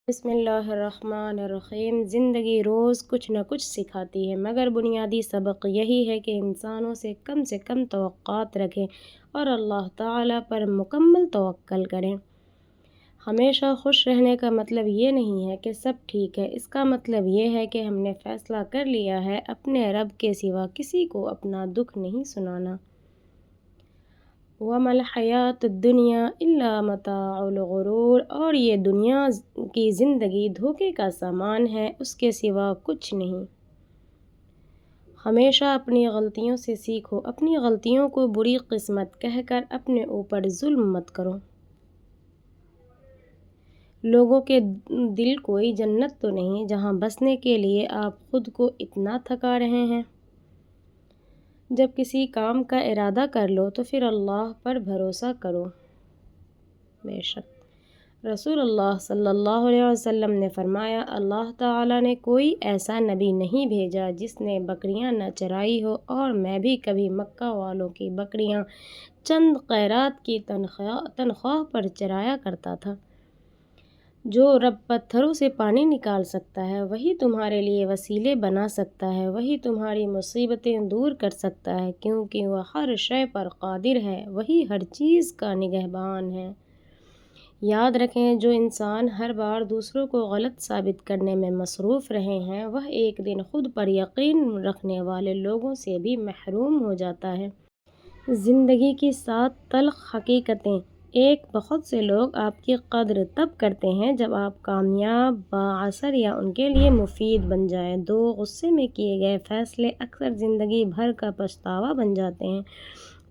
بسم اللہ الرحمن الرحیم۔ زندگی روز کچھ نہ کچھ سکھاتی ہے، مگر بنیادی سبق یہی ہے کہ انسانوں سے کم توقعات رکھیں اور اللہ تعالیٰ پر مکمل توکل کریں۔ ہمیشہ خوش رہنے کا مطلب یہ نہیں ہے کہ سب ٹھیک ہے، اس کا مطلب یہ ہے کہ ہم نے فیصلہ کر لیا ہے اپنے رب کے سوا کسی کو اپنا دکھ نہیں سنانا۔ وَمَا الْحَيَاةُ الدُّنْيَا إِلَّا مَتَاعُ الْغُرُورِ، اور یہ دنیا کی زندگی دھوکے کا سامان ہے، اس کے سوا کچھ نہیں۔ ہمیشہ اپنی غلطیوں سے سیکھو، اپنی غلطیوں کو بری قسمت کہہ کر اپنے اوپر ظلم مت کرو۔ لوگوں کے دل کوئی جنت تو نہیں جہاں بسنے کے لیے آپ خود کو اتنا تھکا رہے ہیں۔ جب کسی کام کا ارادہ کر لو تو پھر اللہ پر بھروسہ کرو۔ بے شک رسول اللہ صلی اللہ علیہ وسلم نے فرمایا، اللہ تعالیٰ نے کوئی ایسا نبی نہیں بھیجا جس نے بکریاں نہ چرائی ہو، اور میں بھی کبھی مکہ والوں کی بکریاں چند قیرات کی تنخواہ پر چرایا کرتا تھا۔ جو رب پتھروں سے پانی نکال سکتا ہے وہی تمہارے لیے وسیلے بنا سکتا ہے، وہی تمہاری مصیبتیں دور کر سکتا ہے، کیونکہ وہ ہر شے پر قادر ہے، وہی ہر چیز کا نگہبان ہے۔ یاد رکھیں، جو انسان ہر بار دوسروں کو غلط ثابت کرنے میں مصروف رہے ہیں، وہ ایک دن خود پر یقین رکھنے والے لوگوں سے بھی محروم ہو جاتا ہے۔ زندگی کی 7 تلخ حقیقتیں۔ 1، بہت سے لوگ آپ کی قدر تب کرتے ہیں جب آپ کامیاب، بااثر یا ان کے لیے مفید بن جائیں۔ 2، غصے میں کیے گئے فیصلے اکثر زندگی بھر کا پچھتاوا بن جاتے ہیں۔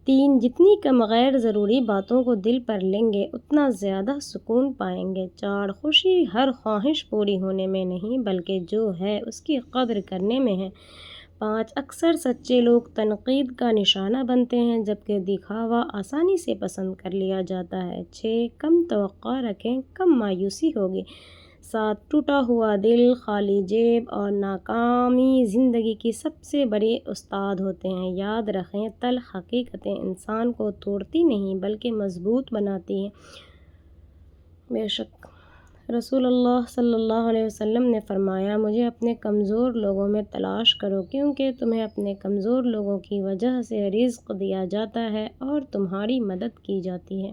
3، جتنی کم غیر ضروری باتوں کو دل پر لیں گے اتنا زیادہ سکون پائیں گے۔ 4، خوشی ہر خواہش پوری ہونے میں نہیں بلکہ جو ہے اس کی قدر کرنے میں ہے۔ 5، اکثر سچے لوگ تنقید کا نشانہ بنتے ہیں جبکہ دکھاوا آسانی سے پسند کر لیا جاتا ہے۔ 6، کم توقع رکھیں، کم مایوسی ہوگی۔ 7، ٹوٹا ہوا دل، خالی جیب اور ناکامی زندگی کی سب سے بڑے استاد ہوتے ہیں۔ یاد رکھیں، تلخ حقیقتیں انسان کو توڑتی نہیں بلکہ مضبوط بناتی ہیں۔ بے شک رسول اللہ صلی اللہ علیہ وسلم نے فرمایا، مجھے اپنے کمزور لوگوں میں تلاش کرو، کیونکہ تمہیں اپنے کمزور لوگوں کی وجہ سے رزق دیا جاتا ہے اور تمہاری مدد کی جاتی ہے۔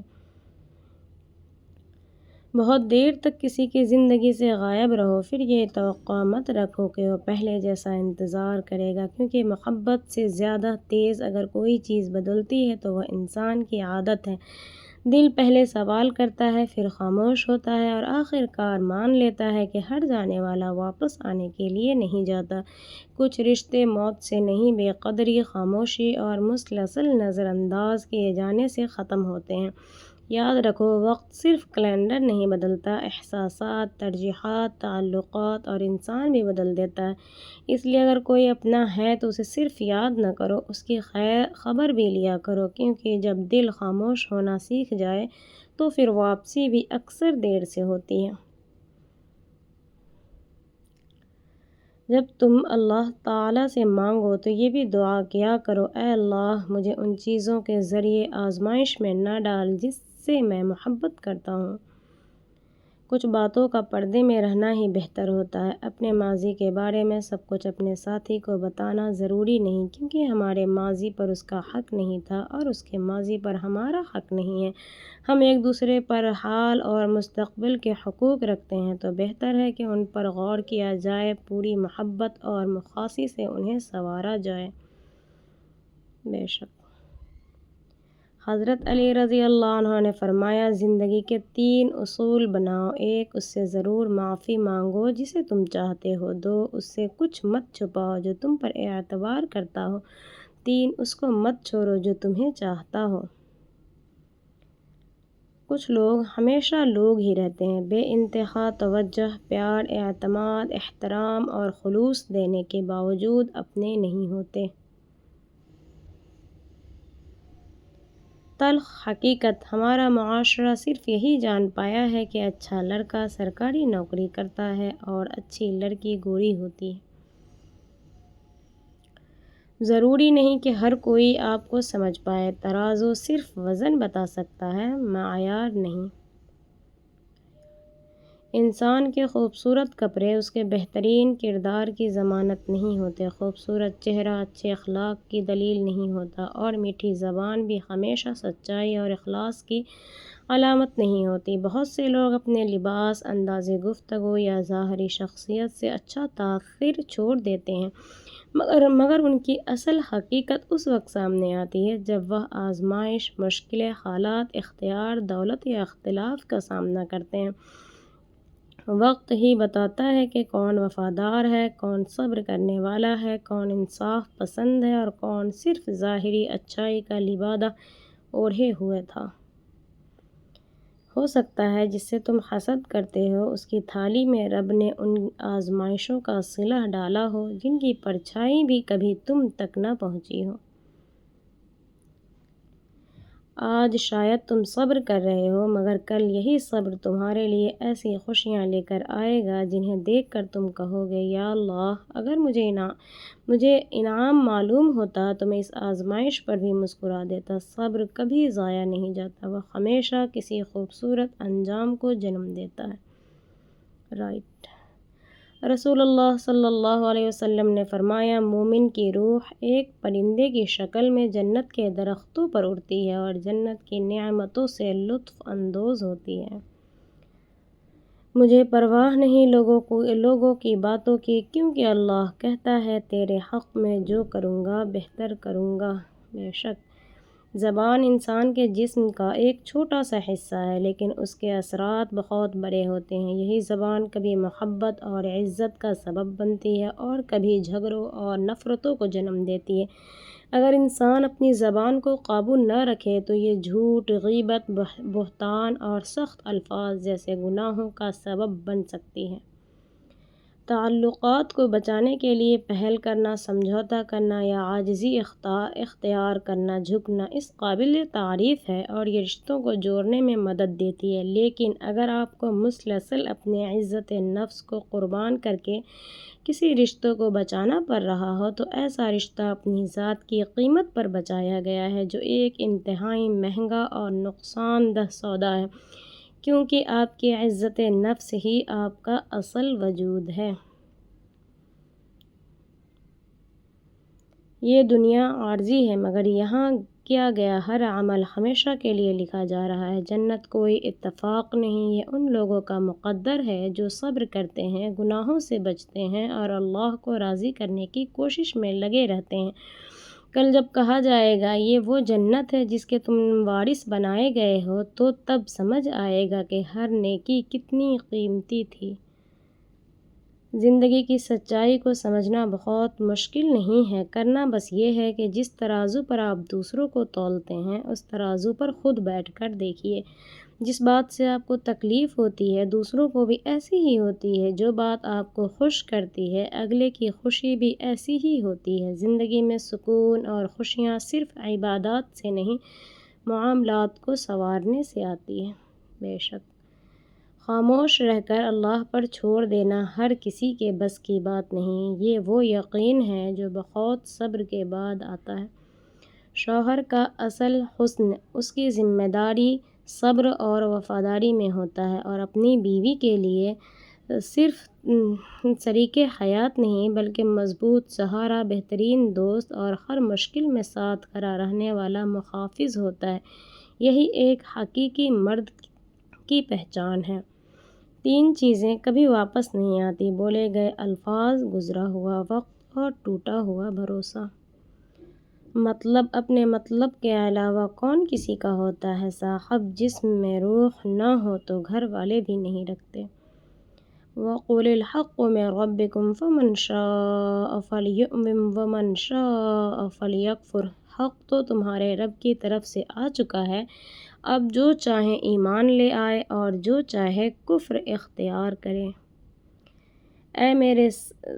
بہت دیر تک کسی کی زندگی سے غائب رہو، پھر یہ توقع مت رکھو کہ وہ پہلے جیسا انتظار کرے گا، کیونکہ محبت سے زیادہ تیز اگر کوئی چیز بدلتی ہے تو وہ انسان کی عادت ہے۔ دل پہلے سوال کرتا ہے، پھر خاموش ہوتا ہے اور آخر کار مان لیتا ہے کہ ہٹ جانے والا واپس آنے کے لیے نہیں جاتا۔ کچھ رشتے موت سے نہیں، بے قدری، خاموشی اور مسلسل نظر انداز کیے جانے سے ختم ہوتے ہیں۔ یاد رکھو، وقت صرف کیلنڈر نہیں بدلتا، احساسات، ترجیحات، تعلقات اور انسان بھی بدل دیتا ہے۔ اس لیے اگر کوئی اپنا ہے تو اسے صرف یاد نہ کرو، اس کی خبر بھی لیا کرو، کیونکہ جب دل خاموش ہونا سیکھ جائے تو پھر واپسی بھی اکثر دیر سے ہوتی ہے۔ جب تم اللہ تعالیٰ سے مانگو تو یہ بھی دعا کیا کرو، اے اللہ، مجھے ان چیزوں کے ذریعے آزمائش میں نہ ڈال جس سے میں محبت کرتا ہوں۔ کچھ باتوں کا پردے میں رہنا ہی بہتر ہوتا ہے۔ اپنے ماضی کے بارے میں سب کچھ اپنے ساتھی کو بتانا ضروری نہیں، کیونکہ ہمارے ماضی پر اس کا حق نہیں تھا اور اس کے ماضی پر ہمارا حق نہیں ہے۔ ہم ایک دوسرے پر حال اور مستقبل کے حقوق رکھتے ہیں، تو بہتر ہے کہ ان پر غور کیا جائے، پوری محبت اور مخاصی سے انہیں سنوارا جائے۔ بے شک حضرت علی رضی اللہ عنہ نے فرمایا، زندگی کے 3 اصول بناؤ۔ 1، اس سے ضرور معافی مانگو جسے تم چاہتے ہو۔ 2، اس سے کچھ مت چھپاؤ جو تم پر اعتبار کرتا ہو۔ 3، اس کو مت چھوڑو جو تمہیں چاہتا ہو۔ کچھ لوگ ہمیشہ لوگ ہی رہتے ہیں، بے انتہا توجہ، پیار، اعتماد، احترام اور خلوص دینے کے باوجود اپنے نہیں ہوتے۔ تلخ حقیقت، ہمارا معاشرہ صرف یہی جان پایا ہے کہ اچھا لڑکا سرکاری نوکری کرتا ہے اور اچھی لڑکی گوری ہوتی ہے۔ ضروری نہیں کہ ہر کوئی آپ کو سمجھ پائے، ترازو صرف وزن بتا سکتا ہے، معیار نہیں۔ انسان کے خوبصورت کپڑے اس کے بہترین کردار کی ضمانت نہیں ہوتے، خوبصورت چہرہ اچھے اخلاق کی دلیل نہیں ہوتا، اور میٹھی زبان بھی ہمیشہ سچائی اور اخلاص کی علامت نہیں ہوتی۔ بہت سے لوگ اپنے لباس، انداز گفتگو یا ظاہری شخصیت سے اچھا تاثر چھوڑ دیتے ہیں، مگر ان کی اصل حقیقت اس وقت سامنے آتی ہے جب وہ آزمائش، مشکلیں، حالات، اختیار، دولت یا اختلاف کا سامنا کرتے ہیں۔ وقت ہی بتاتا ہے کہ کون وفادار ہے، کون صبر کرنے والا ہے، کون انصاف پسند ہے، اور کون صرف ظاہری اچھائی کا لبادہ اوڑھے ہوئے تھا۔ ہو سکتا ہے جس سے تم حسد کرتے ہو، اس کی تھالی میں رب نے ان آزمائشوں کا صلہ ڈالا ہو جن کی پرچھائی بھی کبھی تم تک نہ پہنچی ہو۔ آج شاید تم صبر کر رہے ہو، مگر کل یہی صبر تمہارے لیے ایسی خوشیاں لے کر آئے گا جنہیں دیکھ کر تم کہو گے، یا اللہ، اگر مجھے انعام معلوم ہوتا تو میں اس آزمائش پر بھی مسکرا دیتا۔ صبر کبھی ضائع نہیں جاتا، وہ ہمیشہ کسی خوبصورت انجام کو جنم دیتا ہے۔ رسول اللہ صلی اللہ علیہ وسلم نے فرمایا، مومن کی روح ایک پرندے کی شکل میں جنت کے درختوں پر اڑتی ہے اور جنت کی نعمتوں سے لطف اندوز ہوتی ہے۔ مجھے پرواہ نہیں لوگوں کی باتوں کی، کیونکہ اللہ کہتا ہے تیرے حق میں جو کروں گا بہتر کروں گا۔ بے شک زبان انسان کے جسم کا ایک چھوٹا سا حصہ ہے، لیکن اس کے اثرات بہت بڑے ہوتے ہیں۔ یہی زبان کبھی محبت اور عزت کا سبب بنتی ہے اور کبھی جھگڑوں اور نفرتوں کو جنم دیتی ہے۔ اگر انسان اپنی زبان کو قابو نہ رکھے تو یہ جھوٹ، غیبت، بہتان اور سخت الفاظ جیسے گناہوں کا سبب بن سکتی ہے۔ تعلقات کو بچانے کے لیے پہل کرنا، سمجھوتہ کرنا یا عاجزی اختیار کرنا، جھکنا اس قابل تعریف ہے اور یہ رشتوں کو جوڑنے میں مدد دیتی ہے۔ لیکن اگر آپ کو مسلسل اپنے عزت نفس کو قربان کر کے کسی رشتوں کو بچانا پڑ رہا ہو تو ایسا رشتہ اپنی ذات کی قیمت پر بچایا گیا ہے، جو ایک انتہائی مہنگا اور نقصان دہ سودا ہے، کیونکہ آپ کی عزت نفس ہی آپ کا اصل وجود ہے۔ یہ دنیا عارضی ہے، مگر یہاں کیا گیا ہر عمل ہمیشہ کے لیے لکھا جا رہا ہے۔ جنت کوئی اتفاق نہیں، یہ ان لوگوں کا مقدر ہے جو صبر کرتے ہیں، گناہوں سے بچتے ہیں اور اللہ کو راضی کرنے کی کوشش میں لگے رہتے ہیں۔ کل جب کہا جائے گا یہ وہ جنت ہے جس کے تم وارث بنائے گئے ہو، تو تب سمجھ آئے گا کہ ہر نیکی کتنی قیمتی تھی۔ زندگی کی سچائی کو سمجھنا بہت مشکل نہیں ہے، کرنا بس یہ ہے کہ جس ترازو پر آپ دوسروں کو تولتے ہیں اس ترازو پر خود بیٹھ کر دیکھیے۔ جس بات سے آپ کو تکلیف ہوتی ہے دوسروں کو بھی ایسی ہی ہوتی ہے، جو بات آپ کو خوش کرتی ہے اگلے کی خوشی بھی ایسی ہی ہوتی ہے۔ زندگی میں سکون اور خوشیاں صرف عبادات سے نہیں، معاملات کو سنوارنے سے آتی ہے۔ بے شک خاموش رہ کر اللہ پر چھوڑ دینا ہر کسی کے بس کی بات نہیں، یہ وہ یقین ہے جو بہت صبر کے بعد آتا ہے۔ شوہر کا اصل حسن اس کی ذمہ داری، صبر اور وفاداری میں ہوتا ہے، اور اپنی بیوی کے لیے صرف شریک حیات نہیں بلکہ مضبوط سہارا، بہترین دوست اور ہر مشکل میں ساتھ کھڑا رہنے والا محافظ ہوتا ہے۔ یہی ایک حقیقی مرد کی پہچان ہے۔ 3 چیزیں کبھی واپس نہیں آتی: بولے گئے الفاظ، گزرا ہوا وقت اور ٹوٹا ہوا بھروسہ۔ مطلب اپنے مطلب کے علاوہ کون کسی کا ہوتا ہے صاحب؟ جسم میں روح نہ ہو تو گھر والے بھی نہیں رکھتے۔ وَقُلِ الْحَقُّ مِن رَبِّكُمْ فَمَن شَاءَ فَلْيُؤْمِن وَمَن شَاءَ فَلْيَكْفُرْ۔ حق تو تمہارے رب کی طرف سے آ چکا ہے، اب جو چاہے ایمان لے آئے اور جو چاہے کفر اختیار کرے۔ اے میرے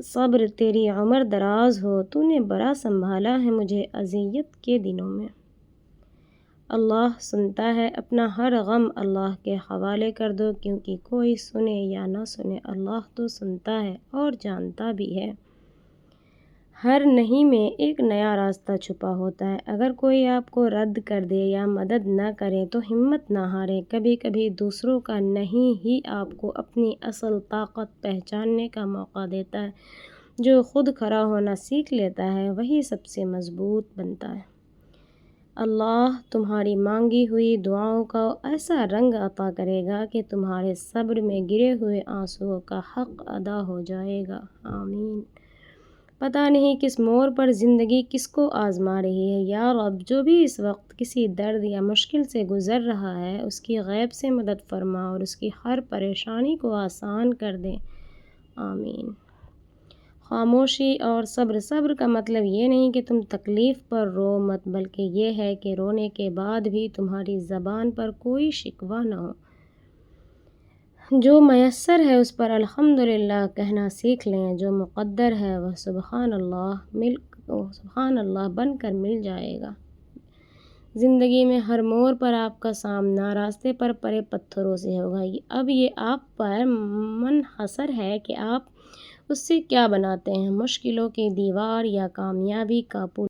صبر، تیری عمر دراز ہو، تو نے بڑا سنبھالا ہے مجھے اذیت کے دنوں میں۔ اللہ سنتا ہے، اپنا ہر غم اللہ کے حوالے کر دو، کیونکہ کوئی سنے یا نہ سنے اللہ تو سنتا ہے اور جانتا بھی ہے۔ ہر نہیں میں ایک نیا راستہ چھپا ہوتا ہے۔ اگر کوئی آپ کو رد کر دے یا مدد نہ کرے تو ہمت نہ ہاریں۔ کبھی کبھی دوسروں کا نہیں ہی آپ کو اپنی اصل طاقت پہچاننے کا موقع دیتا ہے۔ جو خود کھڑا ہونا سیکھ لیتا ہے وہی سب سے مضبوط بنتا ہے۔ اللہ تمہاری مانگی ہوئی دعاؤں کا ایسا رنگ عطا کرے گا کہ تمہارے صبر میں گرے ہوئے آنسوؤں کا حق ادا ہو جائے گا۔ آمین۔ پتہ نہیں کس موڑ پر زندگی کس کو آزما رہی ہے۔ یا رب، جو بھی اس وقت کسی درد یا مشکل سے گزر رہا ہے اس کی غیب سے مدد فرما اور اس کی ہر پریشانی کو آسان کر دے۔ آمین۔ خاموشی اور صبر۔ صبر کا مطلب یہ نہیں کہ تم تکلیف پر رو مت، بلکہ یہ ہے کہ رونے کے بعد بھی تمہاری زبان پر کوئی شکوہ نہ ہو۔ جو میسر ہے اس پر الحمدللہ کہنا سیکھ لیں۔ جو مقدر ہے وہ سبحان اللہ بن کر مل جائے گا۔ زندگی میں ہر موڑ پر آپ کا سامنا راستے پر پڑے پتھروں سے ہوگا۔ اب یہ آپ پر منحصر ہے کہ آپ اس سے کیا بناتے ہیں، مشکلوں کی دیوار یا کامیابی کا پل۔